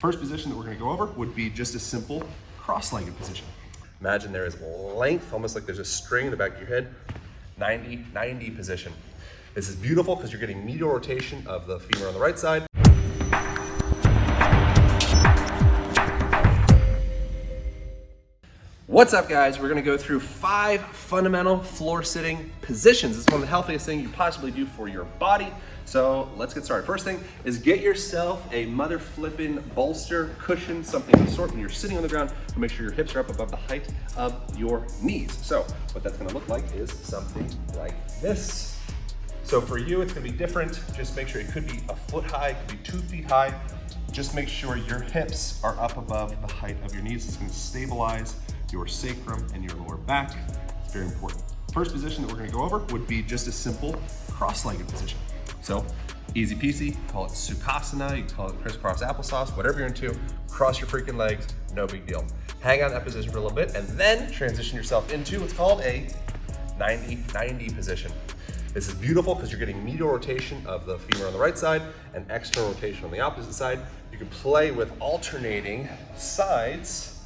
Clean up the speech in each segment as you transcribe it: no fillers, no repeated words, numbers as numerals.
First position that we're gonna go over would be just a simple cross-legged position. Imagine there is length, almost like there's a string in the back of your head, 90 position. This is beautiful because you're getting medial rotation of the femur on the right side. What's up, guys? We're gonna go through 5 fundamental floor sitting positions. This is one of the healthiest things you possibly do for your body. So let's get started. First thing is get yourself a mother flippin' bolster, cushion, something of the sort when you're sitting on the ground to make sure your hips are up above the height of your knees. So what that's gonna look like is something like this. So for you, it's gonna be different. Just make sure it could be a foot high, it could be 2 feet high. Just make sure your hips are up above the height of your knees. It's gonna stabilize your sacrum and your lower back. It's very important. First position that we're gonna go over would be just a simple cross-legged position. So easy peasy, call it Sukhasana, you can call it crisscross applesauce, whatever you're into, cross your freaking legs, no big deal. Hang out in that position for a little bit and then transition yourself into what's called a 90 position. This is beautiful because you're getting medial rotation of the femur on the right side and external rotation on the opposite side. You can play with alternating sides,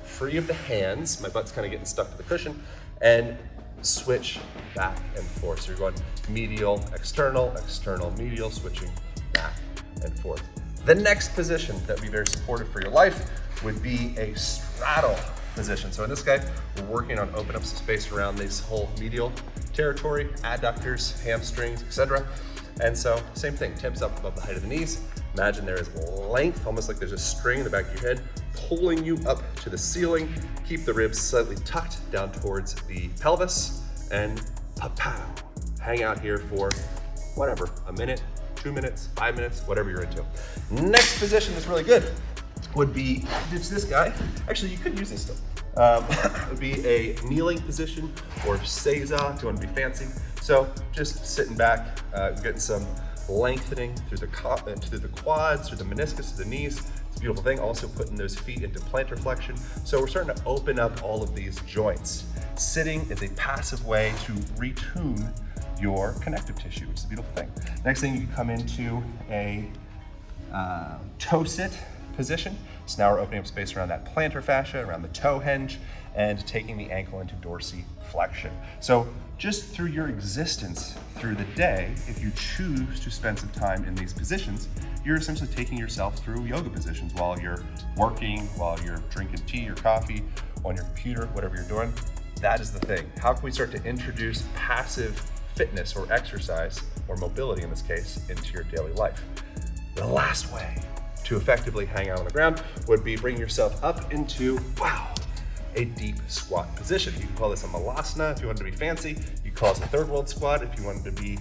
free of the hands, my butt's kind of getting stuck to the cushion, and switch back and forth. So you're going medial, external, medial, switching back and forth. The next position that would be very supportive for your life would be a straddle position. So in this guy, we're working on opening up some space around this whole medial territory, adductors, hamstrings, etc. And so same thing, tips up above the height of the knees. Imagine there is length, almost like there's a string in the back of your head, pulling you up to the ceiling. Keep the ribs slightly tucked down towards the pelvis and pa-pow. Hang out here for whatever, a minute, 2 minutes, 5 minutes, whatever you're into. Next position that's really good would be just this guy. Actually, you could use this still. It would be a kneeling position or seiza if you want to be fancy. So just sitting back, getting some lengthening through the quads, through the meniscus, through the knees. It's a beautiful thing. Also putting those feet into plantar flexion. So we're starting to open up all of these joints. Sitting is a passive way to retune your connective tissue, which is a beautiful thing. Next thing, you can come into a toe sit position. So now we're opening up space around that plantar fascia, around the toe hinge, and taking the ankle into dorsiflexion. So just through your existence through the day, if you choose to spend some time in these positions, you're essentially taking yourself through yoga positions while you're working, while you're drinking tea or coffee, on your computer, whatever you're doing. That is the thing. How can we start to introduce passive fitness or exercise, or mobility in this case, into your daily life? The last way to effectively hang out on the ground would be bring yourself up into, a deep squat position. You can call this a malasana if you wanted to be fancy. You can call this a third world squat if you wanted to be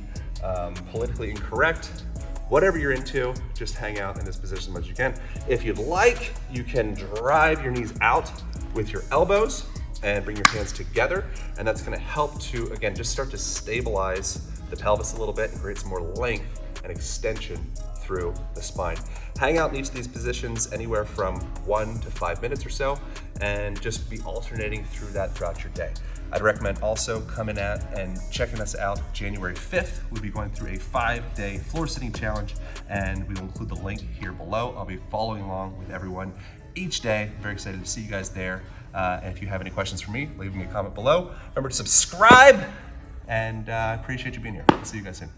politically incorrect. Whatever you're into, just hang out in this position as much as you can. If you'd like, you can drive your knees out with your elbows and bring your hands together. And that's gonna help to, again, just start to stabilize the pelvis a little bit and create some more length and extension through the spine. Hang out in each of these positions anywhere from 1 to 5 minutes or so, and just be alternating through that throughout your day. I'd recommend also coming at and checking us out January 5th. We'll be going through a 5-day floor sitting challenge, and we will include the link here below. I'll be following along with everyone each day. I'm very excited to see you guys there. And if you have any questions for me, leave me a comment below. Remember to subscribe, and I appreciate you being here. See you guys soon.